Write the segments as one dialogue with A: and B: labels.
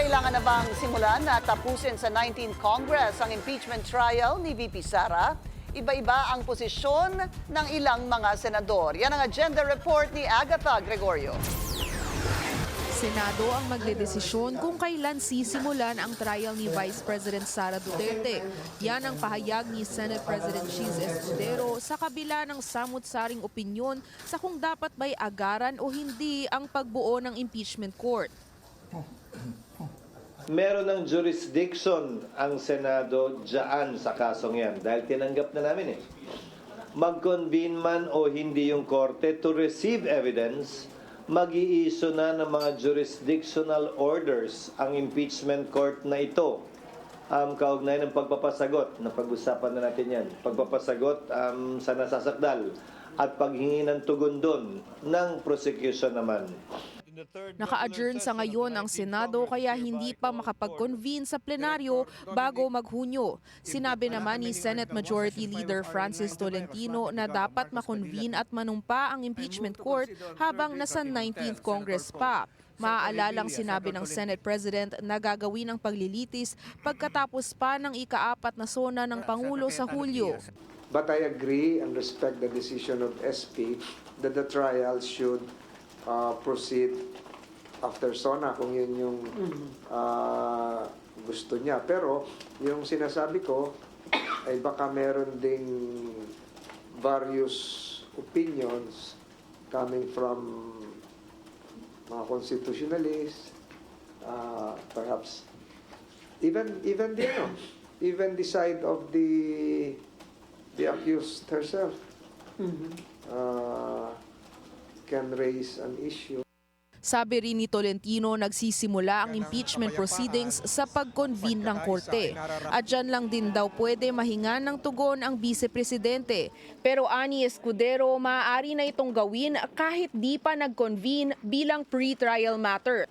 A: Kailangan na bang simulan at tapusin sa 19th Congress ang impeachment trial ni VP Sara? Iba-iba ang posisyon ng ilang mga senador. Yan ang agenda report ni Agatha Gregorio.
B: Senado ang magdedesisyon kung kailan sisimulan ang trial ni Vice President Sara Duterte. Yan ang pahayag ni Senate President Chis Escudero sa kabila ng samut-saring opinyon sa kung dapat ba'y agaran o hindi ang pagbuo ng impeachment court.
C: Meron ng jurisdiction ang Senado dyan sa kasong yan dahil tinanggap na namin eh. Mag-convene man o hindi yung korte to receive evidence, mag-iiso na ng mga jurisdictional orders ang impeachment court na ito. Kaugnay ng pagpapasagot, na pag-usapan na natin yan, pagpapasagot sa nasasakdal at paghingi ng tugon doon ng prosecution naman.
B: Naka-adjourn sa ngayon ang Senado kaya hindi pa makapag-convene sa plenaryo bago mag-Hunyo. Sinabi naman ni Senate Majority Leader Francis Tolentino na dapat makonvene at manumpa ang impeachment court habang nasa 19th Congress pa. Maaalalang sinabi ng Senate President na gagawin ang paglilitis pagkatapos pa ng ika-4 na sona ng Pangulo sa Hulyo.
D: But I agree and respect the decision of SP that the trial should proceed after SONA kung yun yung gusto niya. Pero yung sinasabi ko ay baka meron ding various opinions coming from mga constitutionalists, perhaps even the side of the accused herself. Can raise an issue.
B: Sabi rin ni Tolentino, nagsisimula ang impeachment proceedings sa pag-convene ng korte. At dyan lang din daw pwede mahingan ng tugon ang vice-presidente. Pero ani Escudero, maaari na itong gawin kahit di pa nag-convene bilang pre-trial matter.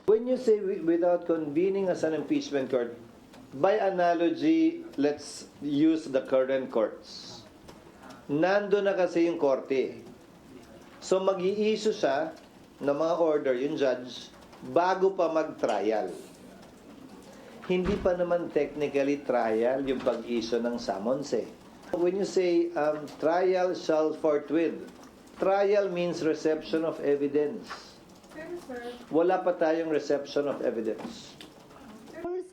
C: When you say without convening as an impeachment court, by analogy, let's use the current courts. Nando na kasi yung korte. So mag-i-issue siya ng mga order, yung judge, bago pa mag-trial. Hindi pa naman technically trial yung pag-issue ng summons eh. When you say trial shall forthwith, trial means reception of evidence. Wala pa tayong reception of evidence.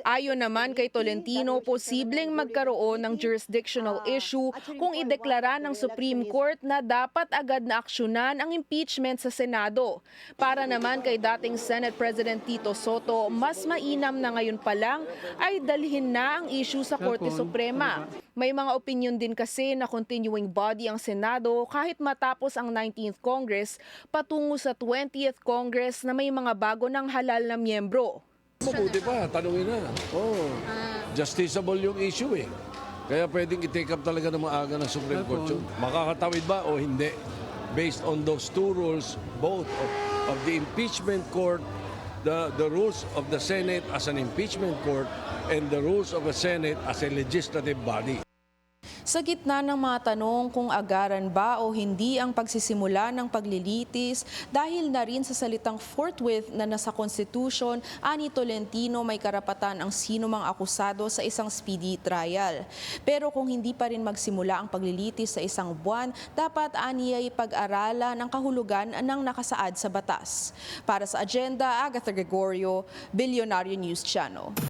B: Ayon naman kay Tolentino, posibleng magkaroon ng jurisdictional issue kung ideklara ng Supreme Court na dapat agad na aksyonan ang impeachment sa Senado. Para naman kay dating Senate President Tito Soto, mas mainam na ngayon pa lang ay dalhin na ang issue sa Korte Suprema. May mga opinion din kasi na continuing body ang Senado kahit matapos ang 19th Congress patungo sa 20th Congress na may mga bago ng halal na miyembro.
E: Mabuti pa, tanungin na. Justiciable yung issue eh. Kaya pwedeng i-take up talaga ng maaga ng Supreme Court yun. Makakatawid ba o hindi? Based on those two rules, both of the impeachment court, the rules of the Senate as an impeachment court, and the rules of the Senate as a legislative body.
B: Sa gitna ng mga tanong kung agaran ba o hindi ang pagsisimula ng paglilitis dahil na rin sa salitang forthwith na nasa Constitution, ani Tolentino may karapatan ang sino mang akusado sa isang speedy trial. Pero kung hindi pa rin magsimula ang paglilitis sa isang buwan, dapat ani ay pag-aralan ang kahulugan ng nakasaad sa batas. Para sa agenda, Agatha Gregorio, Billionaire News Channel.